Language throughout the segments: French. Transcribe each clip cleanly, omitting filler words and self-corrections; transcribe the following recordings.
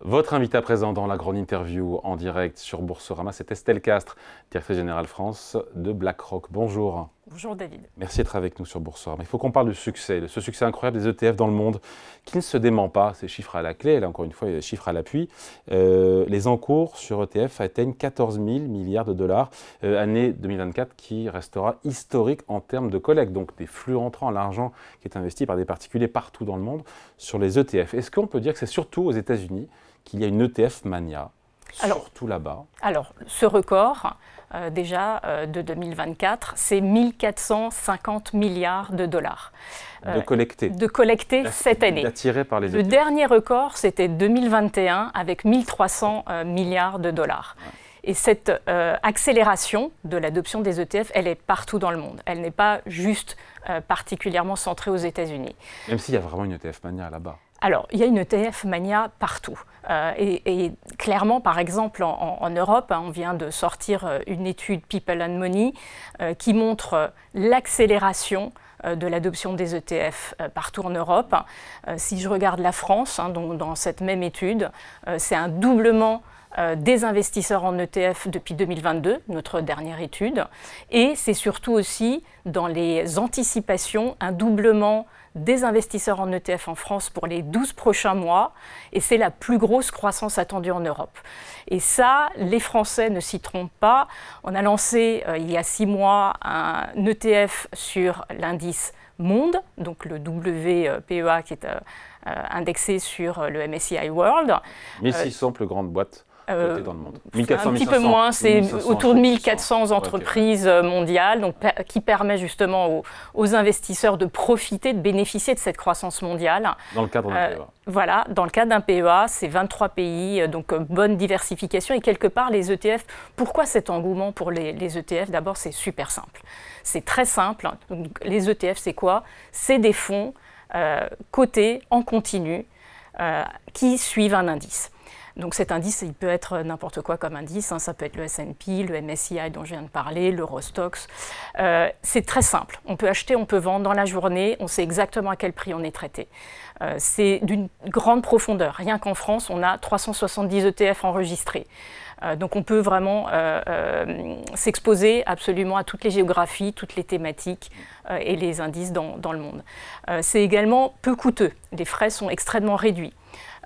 Votre invité à présent dans la grande interview en direct sur Boursorama, c'est Estelle Castres, directrice générale France de BlackRock. Bonjour. Bonjour David. Merci d'être avec nous sur Boursorama. Il faut qu'on parle du succès, de ce succès incroyable des ETF dans le monde qui ne se dément pas. Ces chiffres à la clé, là encore une fois, il y a des chiffres à l'appui. Les encours sur ETF atteignent 14 000 milliards de dollars. Année 2024 qui restera historique en termes de collecte. Donc des flux entrants, l'argent qui est investi par des particuliers partout dans le monde sur les ETF. Est-ce qu'on peut dire que c'est surtout aux États-Unis qu'il y a une ETF mania, surtout là-bas? Alors, ce record, de 2024, c'est 1450 milliards de dollars. De collecter. De collecter cette année. Attiré par les ETF. Le dernier record, c'était 2021 avec 1300 milliards de dollars. Ouais. Et cette accélération de l'adoption des ETF, elle est partout dans le monde. Elle n'est pas juste particulièrement centrée aux États-Unis. Même s'il y a vraiment une ETF mania là-bas. Alors, il y a une ETF mania partout. Et clairement, par exemple, en Europe, on vient de sortir une étude People and Money qui montre l'accélération de l'adoption des ETF partout en Europe. Si je regarde la France, donc dans cette même étude, c'est un doublement des investisseurs en ETF depuis 2022, notre dernière étude. Et c'est surtout aussi dans les anticipations, un doublement des investisseurs en ETF en France pour les 12 prochains mois. Et c'est la plus grosse croissance attendue en Europe. Et ça, les Français ne s'y trompent pas. On a lancé il y a 6 mois un ETF sur l'indice Monde, donc le WPEA qui est indexé sur le MSCI World. 1600 plus grandes boîtes. Dans le monde. 1400, un petit peu moins, c'est autour de 1400 entreprises mondiales, donc, qui permet justement aux investisseurs de profiter, de bénéficier de cette croissance mondiale. Dans le cadre d'un PEA. Voilà, dans le cadre d'un PEA, c'est 23 pays, donc bonne diversification. Et quelque part, les ETF, pourquoi cet engouement pour les ETF? D'abord, c'est super simple. C'est très simple. Donc, les ETF, c'est quoi? C'est des fonds cotés en continu qui suivent un indice. Donc cet indice, il peut être n'importe quoi comme indice, ça peut être le S&P, le MSCI dont je viens de parler, l'Eurostoxx. C'est très simple, on peut acheter, on peut vendre dans la journée, on sait exactement à quel prix on est traité. C'est d'une grande profondeur, rien qu'en France, on a 370 ETF enregistrés. Donc on peut vraiment s'exposer absolument à toutes les géographies, toutes les thématiques et les indices dans le monde. C'est également peu coûteux, les frais sont extrêmement réduits.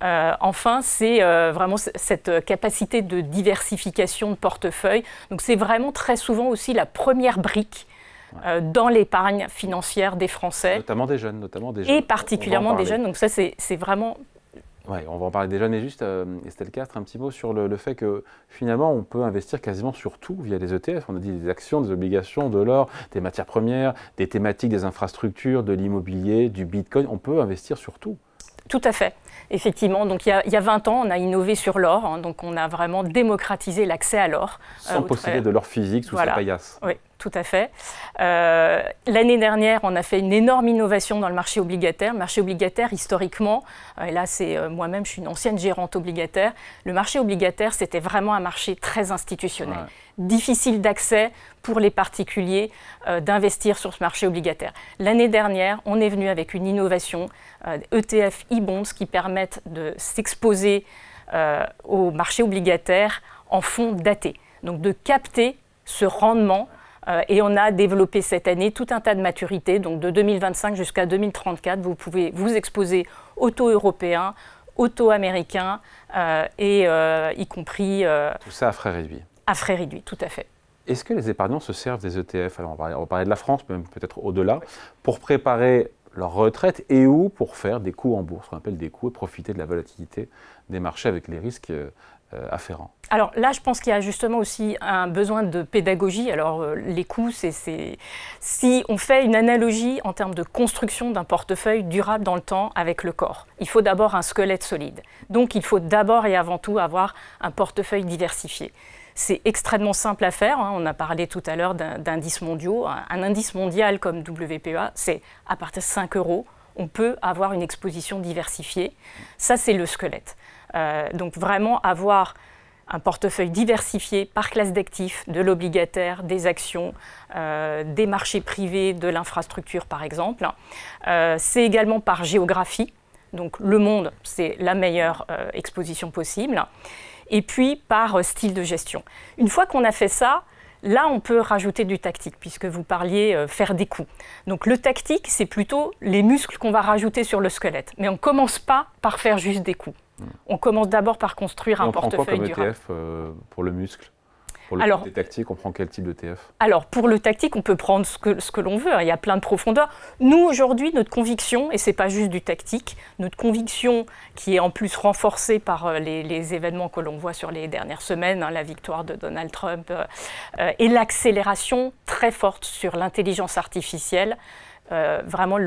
Enfin, c'est vraiment cette capacité de diversification de portefeuille. Donc, c'est vraiment très souvent aussi la première brique dans l'épargne financière des Français. Notamment des jeunes. Et particulièrement des jeunes. Donc, ça, c'est vraiment... Oui, on va en parler des jeunes. Et juste, Estelle Castres, un petit mot sur le fait que finalement, on peut investir quasiment sur tout via les ETF. On a dit des actions, des obligations, de l'or, des matières premières, des thématiques, des infrastructures, de l'immobilier, du bitcoin. On peut investir sur tout. Tout à fait, effectivement. Donc, il y a 20 ans, on a innové sur l'or. Donc, on a vraiment démocratisé l'accès à l'or. Sans posséder de l'or physique sous sa paillasse. Oui, tout à fait. L'année dernière, on a fait une énorme innovation dans le marché obligataire. Le marché obligataire, historiquement, et là, c'est moi-même, je suis une ancienne gérante obligataire. Le marché obligataire, c'était vraiment un marché très institutionnel. Ouais. Difficile d'accès pour les particuliers d'investir sur ce marché obligataire. L'année dernière, on est venu avec une innovation ETF e-bonds qui permettent de s'exposer au marché obligataire en fonds datés. Donc de capter ce rendement et on a développé cette année tout un tas de maturités. Donc de 2025 jusqu'à 2034, vous pouvez vous exposer aux taux européens, aux taux américains et y compris... tout ça à frais réduits. À frais réduits, tout à fait. Est-ce que les épargnants se servent des ETF? Alors on va parler de la France, même peut-être au-delà, pour préparer leur retraite et ou pour faire des coups en bourse, ce qu'on appelle des coups, et profiter de la volatilité des marchés avec les risques afférents? Alors là, je pense qu'il y a justement aussi un besoin de pédagogie. Alors les coûts, si on fait une analogie en termes de construction d'un portefeuille durable dans le temps avec le corps, il faut d'abord un squelette solide. Donc il faut d'abord et avant tout avoir un portefeuille diversifié. C'est extrêmement simple à faire. On a parlé tout à l'heure d'indices mondiaux. Un indice mondial comme WPEA, c'est à partir de 5 €. On peut avoir une exposition diversifiée. Ça, c'est le squelette. Donc vraiment avoir un portefeuille diversifié par classe d'actifs, de l'obligataire, des actions, des marchés privés, de l'infrastructure par exemple. C'est également par géographie. donc le monde, c'est la meilleure exposition possible, et puis par style de gestion. Une fois qu'on a fait ça, là, on peut rajouter du tactique, puisque vous parliez faire des coups. Donc le tactique, c'est plutôt les muscles qu'on va rajouter sur le squelette. Mais on ne commence pas par faire juste des coups. On commence d'abord par construire un portefeuille durable. On prend quoi comme ETF pour le muscle? Pour les tactiques, on prend quel type d'ETF? Alors, pour le tactique, on peut prendre ce que l'on veut. Il y a plein de profondeur. Nous, aujourd'hui, notre conviction, et ce n'est pas juste du tactique, notre conviction, qui est en plus renforcée par les événements que l'on voit sur les dernières semaines, la victoire de Donald Trump, et l'accélération très forte sur l'intelligence artificielle. Vraiment,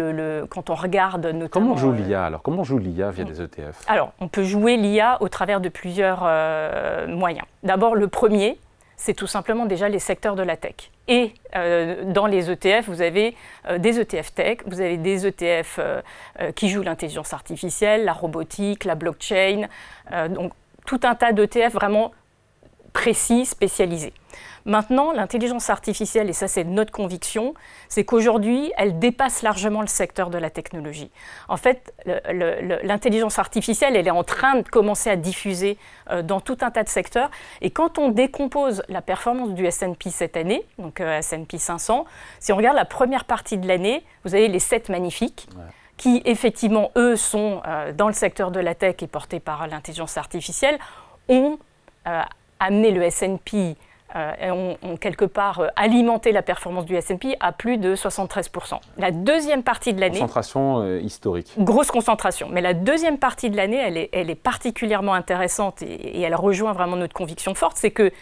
quand on regarde notamment... Comment on joue l'IA alors? Comment on joue l'IA via des ETF? Alors, on peut jouer l'IA au travers de plusieurs moyens. D'abord, le premier, c'est tout simplement déjà les secteurs de la tech. Et dans les ETF, vous avez des ETF tech, vous avez des ETF qui jouent l'intelligence artificielle, la robotique, la blockchain, donc tout un tas d'ETF vraiment précis, spécialisés. Maintenant, l'intelligence artificielle, et ça c'est notre conviction, c'est qu'aujourd'hui, elle dépasse largement le secteur de la technologie. En fait, l'intelligence artificielle, elle est en train de commencer à diffuser dans tout un tas de secteurs. Et quand on décompose la performance du S&P cette année, donc S&P 500, si on regarde la première partie de l'année, vous avez les 7 magnifiques, qui effectivement, eux, sont dans le secteur de la tech et portés par l'intelligence artificielle, ont amené le S&P ont quelque part alimenté la performance du S&P à plus de 73%. La deuxième partie de l'année... Concentration historique. Grosse concentration. Mais la deuxième partie de l'année, elle est particulièrement intéressante et elle rejoint vraiment notre conviction forte, c'est que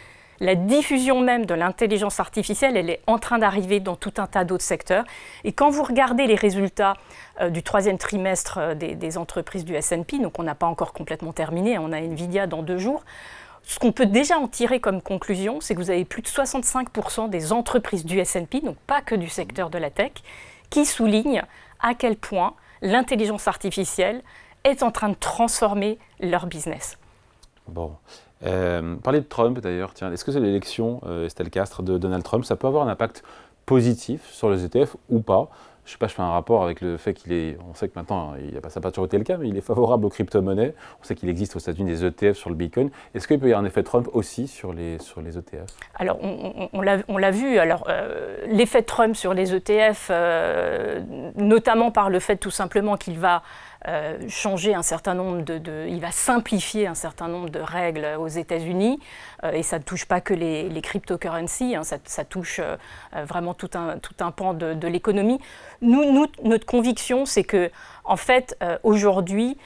la diffusion même de l'intelligence artificielle, elle est en train d'arriver dans tout un tas d'autres secteurs. Et quand vous regardez les résultats du troisième trimestre des entreprises du S&P, donc on n'a pas encore complètement terminé, on a Nvidia dans 2 jours, ce qu'on peut déjà en tirer comme conclusion, c'est que vous avez plus de 65% des entreprises du S&P, donc pas que du secteur de la tech, qui soulignent à quel point l'intelligence artificielle est en train de transformer leur business. Bon. Parler de Trump d'ailleurs, tiens, est-ce que c'est l'élection, Estelle Castres, de Donald Trump, ça peut avoir un impact positif sur les ETF ou pas? Je ne sais pas, je fais un rapport avec le fait qu'il est, on sait que maintenant, ça n'a pas toujours été le cas, mais il est favorable aux crypto-monnaies. On sait qu'il existe aux États-Unis des ETF sur le Bitcoin. Est-ce qu'il peut y avoir un effet Trump aussi sur les ETF? Alors, on l'a vu. Alors, l'effet Trump sur les ETF, notamment par le fait tout simplement qu'il va changer un certain nombre il va simplifier un certain nombre de règles aux États-Unis et ça ne touche pas que les cryptocurrencies, hein, ça touche vraiment tout un pan de l'économie. Nous, notre conviction, c'est que en fait, aujourd'hui,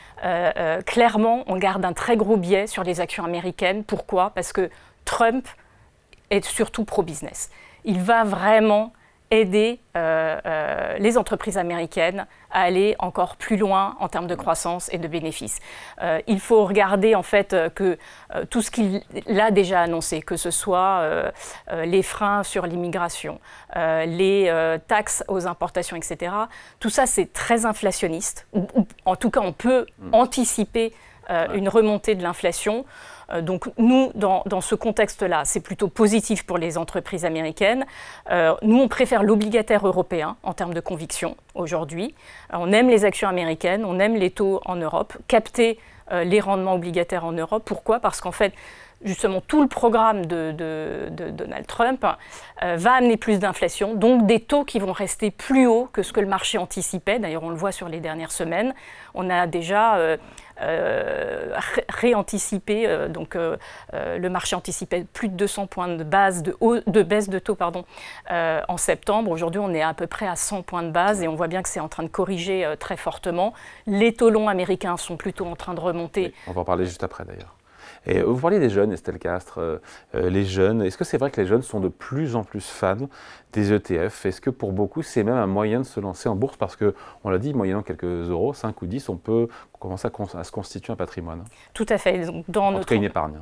clairement, on garde un très gros biais sur les actions américaines. Pourquoi? Parce que Trump est surtout pro-business. Il va vraiment aider les entreprises américaines à aller encore plus loin en termes de croissance et de bénéfices. Il faut regarder en fait que tout ce qu'il a déjà annoncé, que ce soit les freins sur l'immigration, les taxes aux importations, etc., tout ça c'est très inflationniste. En tout cas, on peut anticiper une remontée de l'inflation. Donc nous, dans ce contexte-là, c'est plutôt positif pour les entreprises américaines. Nous, on préfère l'obligataire européen en termes de conviction aujourd'hui. On aime les actions américaines, on aime les taux en Europe, capter les rendements obligataires en Europe. Pourquoi? Parce qu'en fait, justement, tout le programme de Donald Trump va amener plus d'inflation, donc des taux qui vont rester plus hauts que ce que le marché anticipait. D'ailleurs, on le voit sur les dernières semaines. On a déjà réanticipé, le marché anticipait plus de 200 points de base de baisse de taux en septembre. Aujourd'hui, on est à peu près à 100 points de base et on voit bien que c'est en train de corriger très fortement. Les taux longs américains sont plutôt en train de remonter. Oui, on va en parler juste après d'ailleurs. Et vous parlez des jeunes, Estelle Castres, les jeunes. Est-ce que c'est vrai que les jeunes sont de plus en plus fans des ETF? Est-ce que pour beaucoup, c'est même un moyen de se lancer en bourse? Parce qu'on l'a dit, moyennant quelques euros, 5 ou 10, on peut commencer à se constituer un patrimoine. Tout à fait. Donc, en tout cas, une épargne.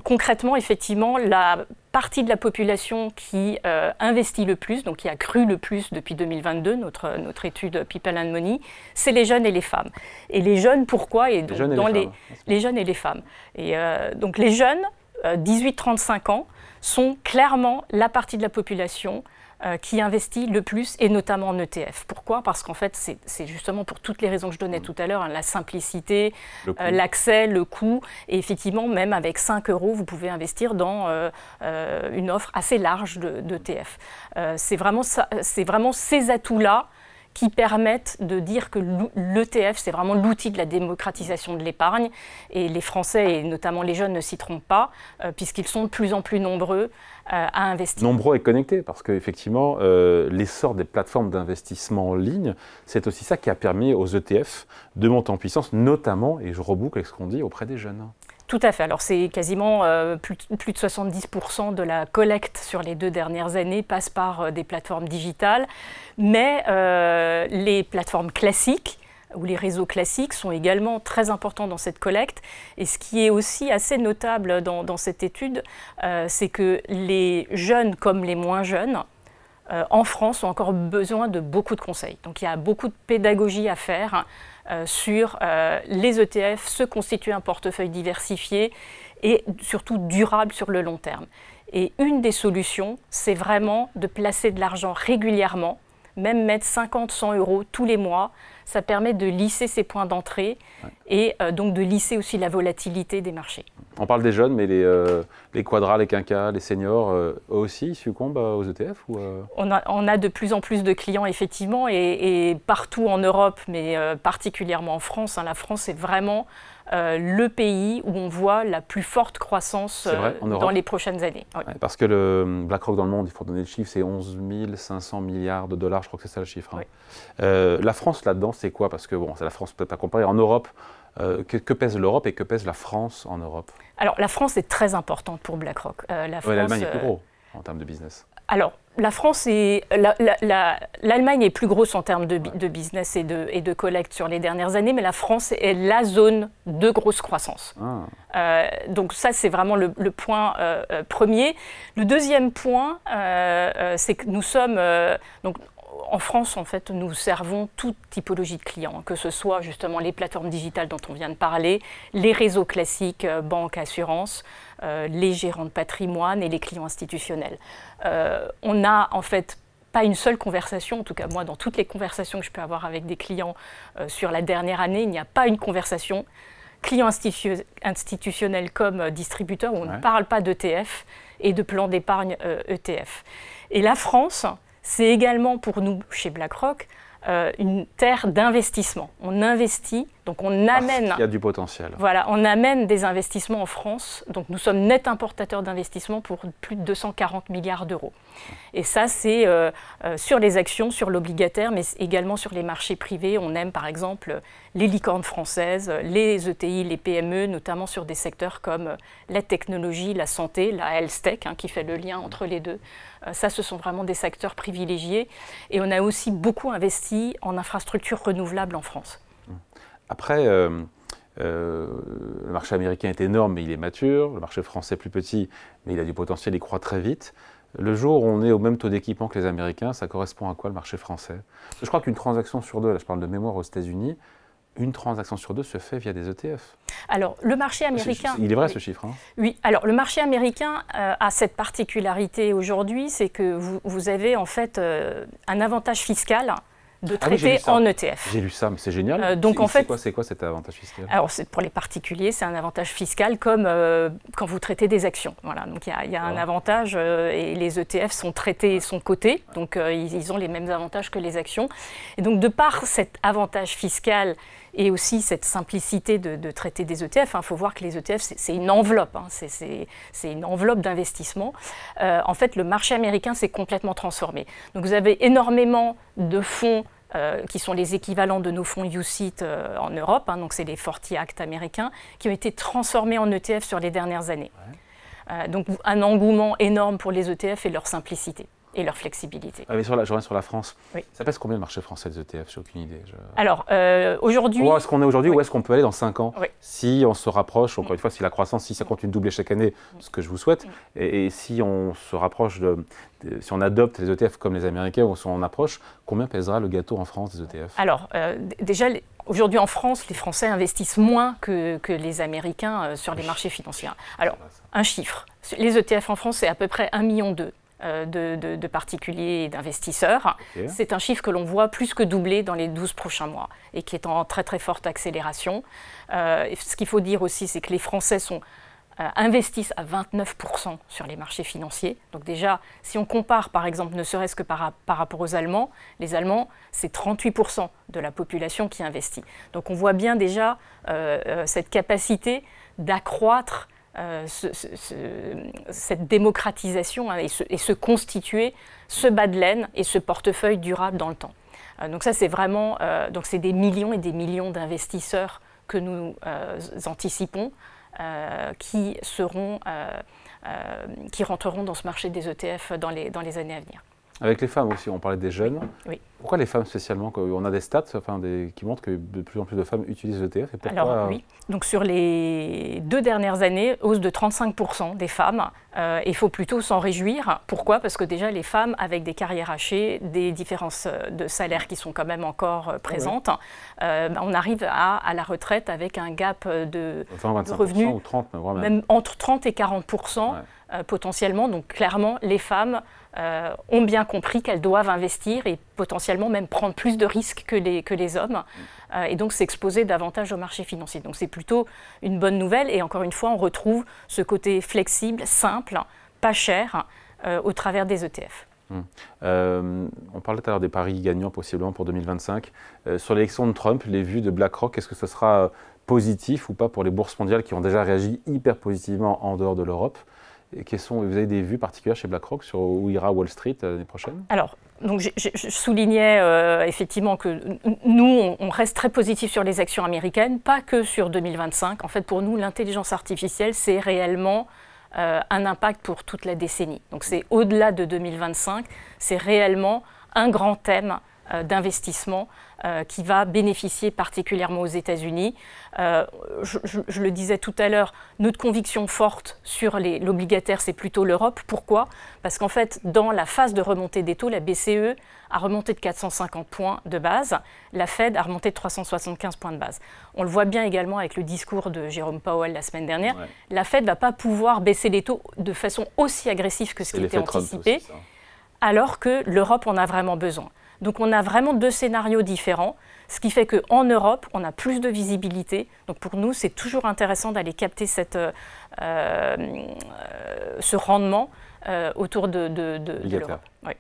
Concrètement, effectivement, la partie de la population qui investit le plus, donc qui a cru le plus depuis 2022, notre étude People and Money, c'est les jeunes et les femmes. Et les jeunes, pourquoi? Et donc, les jeunes et les femmes. Et donc les jeunes, 18-35 ans, sont clairement la partie de la population qui investit le plus, et notamment en ETF. Pourquoi? Parce qu'en fait, c'est justement pour toutes les raisons que je donnais tout à l'heure, hein, la simplicité, l'accès, le coût, et effectivement, même avec 5 €, vous pouvez investir dans une offre assez large d'ETF. C'est vraiment ces atouts-là qui permettent de dire que l'ETF, c'est vraiment l'outil de la démocratisation de l'épargne. Et les Français, et notamment les jeunes, ne s'y trompent pas, puisqu'ils sont de plus en plus nombreux à investir. Nombreux et connectés, parce qu'effectivement, l'essor des plateformes d'investissement en ligne, c'est aussi ça qui a permis aux ETF de monter en puissance, notamment, et je reboucle avec ce qu'on dit, auprès des jeunes. Tout à fait. Alors c'est quasiment plus de 70% de la collecte sur les 2 dernières années passe par des plateformes digitales. Mais les plateformes classiques ou les réseaux classiques sont également très importants dans cette collecte. Et ce qui est aussi assez notable dans cette étude, c'est que les jeunes comme les moins jeunes, en France, ont encore besoin de beaucoup de conseils. Donc il y a beaucoup de pédagogie à faire sur les ETF, se constituer un portefeuille diversifié et surtout durable sur le long terme. Et une des solutions, c'est vraiment de placer de l'argent régulièrement, même mettre 50-100 € tous les mois. Ça permet de lisser ses points d'entrée et donc de lisser aussi la volatilité des marchés. On parle des jeunes, mais les quadras, les quinquas, les seniors, eux aussi succombent aux ETF ou on a de plus en plus de clients, effectivement, et partout en Europe, mais particulièrement en France. Hein, la France est vraiment le pays où on voit la plus forte croissance dans les prochaines années. Oui. Ouais, parce que le BlackRock dans le monde, il faut donner le chiffre, c'est 11 500 milliards de dollars, je crois que c'est ça le chiffre. Hein. Oui. La France là-dedans, c'est quoi? Parce que bon, c'est la France peut-être pas comparer. En Europe, que pèse l'Europe et que pèse la France en Europe? Alors la France est très importante pour BlackRock. L'Allemagne est plus gros en termes de business. Alors, la France est... L'Allemagne est plus grosse en termes de business et de collecte sur les dernières années, mais la France est la zone de grosse croissance. Donc ça, c'est vraiment le point premier. Le deuxième point, c'est que nous sommes... donc, en France, en fait, nous servons toute typologie de clients, que ce soit justement les plateformes digitales dont on vient de parler, les réseaux classiques, banques, assurances, les gérants de patrimoine et les clients institutionnels. On n'a en fait pas une seule conversation, en tout cas moi, dans toutes les conversations que je peux avoir avec des clients sur la dernière année, il n'y a pas une conversation client institutionnel comme distributeur où on ne parle pas d'ETF et de plan d'épargne ETF. Et la France, c'est également pour nous, chez BlackRock, une terre d'investissement. On investit, donc on amène... Il y a du potentiel. Voilà, on amène des investissements en France. Donc nous sommes net importateurs d'investissements pour plus de 240 milliards d'euros. Et ça, c'est sur les actions, sur l'obligataire, mais également sur les marchés privés. On aime par exemple les licornes françaises, les ETI, les PME, notamment sur des secteurs comme la technologie, la santé, la health tech, hein, qui fait le lien entre les deux. Ça, ce sont vraiment des secteurs privilégiés. Et on a aussi beaucoup investi en infrastructures renouvelables en France. Après, le marché américain est énorme, mais il est mature. Le marché français est plus petit, mais il a du potentiel, il croît très vite. Le jour où on est au même taux d'équipement que les Américains, ça correspond à quoi le marché français? Je crois qu'une transaction sur deux, là je parle de mémoire aux États-Unis, une transaction sur deux se fait via des ETF. Alors, le marché américain... Il est vrai ce chiffre, hein? Oui, alors le marché américain a cette particularité aujourd'hui, c'est que vous avez en fait un avantage fiscal de traiter en ETF. J'ai lu ça, mais c'est génial. Donc en fait, c'est quoi cet avantage fiscal? Alors pour les particuliers, c'est un avantage fiscal comme quand vous traitez des actions. Voilà, donc il y a un avantage et les ETF sont traités, sont cotés, donc ils ont les mêmes avantages que les actions. Et donc de par cet avantage fiscal et aussi cette simplicité de traiter des ETF, il faut voir que les ETF, c'est une enveloppe, hein, c'est une enveloppe d'investissement. En fait, le marché américain s'est complètement transformé. Donc vous avez énormément de fonds qui sont les équivalents de nos fonds UCITS en Europe, hein, donc c'est les 40 Act américains, qui ont été transformés en ETF sur les dernières années. Donc un engouement énorme pour les ETF et leur simplicité et leur flexibilité. Mais je reviens sur la France. Oui. Ça pèse combien le marché français des ETF? J'ai aucune idée. Alors, aujourd'hui... Où est-ce qu'on est aujourd'hui? Oui. Où est-ce qu'on peut aller dans 5 ans? Oui. Si on se rapproche, encore une fois, si la croissance, si ça continue de doubler chaque année, ce que je vous souhaite, et si on se rapproche si on adopte les ETF comme les Américains, ou si on approche, combien pèsera le gâteau en France des ETF? Alors, déjà, aujourd'hui en France, les Français investissent moins que les Américains sur les marchés financiers. Alors, un chiffre. Les ETF en France, c'est à peu près 1,2 million. de particuliers et d'investisseurs. Okay. C'est un chiffre que l'on voit plus que doubler dans les 12 prochains mois et qui est en très très forte accélération. Ce qu'il faut dire aussi, c'est que les Français investissent à 29% sur les marchés financiers. Donc déjà, si on compare par exemple, ne serait-ce que par rapport aux Allemands, les Allemands, c'est 38% de la population qui investit. Donc on voit bien déjà cette capacité d'accroître cette démocratisation et se constituer ce bas de laine et ce portefeuille durable dans le temps. Donc ça, c'est vraiment donc c'est des millions et des millions d'investisseurs que nous anticipons qui rentreront dans ce marché des ETF dans les années à venir. Avec les femmes aussi, on parlait des jeunes. Oui. Pourquoi les femmes spécialement? On a des stats qui montrent que de plus en plus de femmes utilisent l'ETF. Alors oui, donc sur les 2 dernières années, hausse de 35% des femmes. Il faut plutôt s'en réjouir. Pourquoi? Parce que déjà les femmes avec des carrières hachées, des différences de salaire qui sont quand même encore présentes, on arrive à la retraite avec un gap de revenus ou 30, même entre 30 et 40%. Potentiellement, donc clairement, les femmes ont bien compris qu'elles doivent investir et potentiellement même prendre plus de risques que les hommes et donc s'exposer davantage au marché financier. Donc c'est plutôt une bonne nouvelle et encore une fois, on retrouve ce côté flexible, simple, pas cher au travers des ETF. On parlait tout à l'heure des paris gagnants possiblement pour 2025. Sur l'élection de Trump, les vues de BlackRock, est-ce que ce sera positif ou pas pour les bourses mondiales qui ont déjà réagi hyper positivement en dehors de l'Europe? Vous avez des vues particulières chez BlackRock sur où ira Wall Street l'année prochaine? Alors, donc je soulignais effectivement que nous, on reste très positif sur les actions américaines, pas que sur 2025. En fait, pour nous, l'intelligence artificielle, c'est réellement un impact pour toute la décennie. Donc c'est au-delà de 2025, c'est réellement un grand thème d'investissement qui va bénéficier particulièrement aux États-Unis. Je le disais tout à l'heure, notre conviction forte sur l'obligataire, c'est plutôt l'Europe. Pourquoi? Parce qu'en fait, dans la phase de remontée des taux, la BCE a remonté de 450 points de base, la Fed a remonté de 375 points de base. On le voit bien également avec le discours de Jérôme Powell la semaine dernière. Ouais. La Fed ne va pas pouvoir baisser les taux de façon aussi agressive que ce qui était anticipé, aussi, alors que l'Europe en a vraiment besoin. Donc on a vraiment 2 scénarios différents, ce qui fait qu'en Europe, on a plus de visibilité. Donc pour nous, c'est toujours intéressant d'aller capter ce rendement autour de l'Europe. Oui.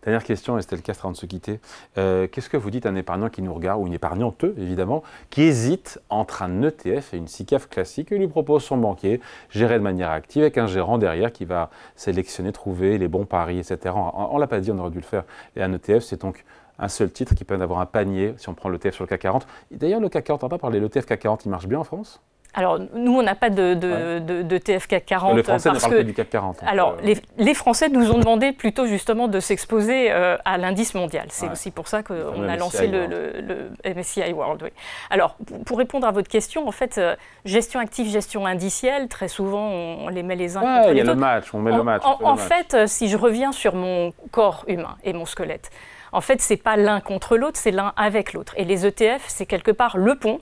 Dernière question, Estelle Castres, avant de se quitter. Qu'est-ce que vous dites à un épargnant qui nous regarde, ou une épargnante évidemment, qui hésite entre un ETF et une SICAV classique et lui propose son banquier, géré de manière active, avec un gérant derrière qui va sélectionner, trouver les bons paris, etc. On ne l'a pas dit, on aurait dû le faire. Et un ETF, c'est donc un seul titre qui permet d'avoir un panier, si on prend l'ETF sur le CAC 40. D'ailleurs, le CAC 40, on n'a pas parlé, l'ETF CAC 40, il marche bien en France? Alors, nous, on n'a pas de TF CAC 40. Les Français ne parlent que du CAC 40. Alors, les Français nous ont demandé plutôt justement de s'exposer à l'indice mondial. C'est aussi pour ça qu'on a lancé le MSCI World. Oui. Alors, pour répondre à votre question, en fait, gestion active, gestion indicielle, très souvent, on les met les uns contre les autres. Il y a le match, on met le match. En fait, si je reviens sur mon corps humain et mon squelette, en fait, ce n'est pas l'un contre l'autre, c'est l'un avec l'autre. Et les ETF, c'est quelque part le pont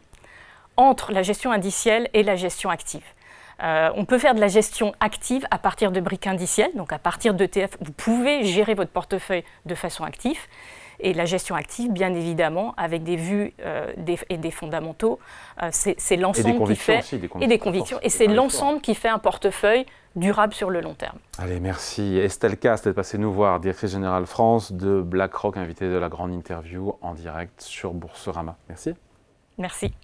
entre la gestion indicielle et la gestion active. On peut faire de la gestion active à partir de briques indicielles, donc à partir d'ETF, vous pouvez gérer votre portefeuille de façon active. Et la gestion active, bien évidemment, avec des vues et des fondamentaux, c'est l'ensemble qui fait... Et des convictions. Et c'est l'ensemble qui fait un portefeuille durable sur le long terme. Allez, merci. Estelle Castres d'être passée nous voir, directrice générale France de BlackRock, invitée de la grande interview en direct sur Boursorama. Merci. Merci.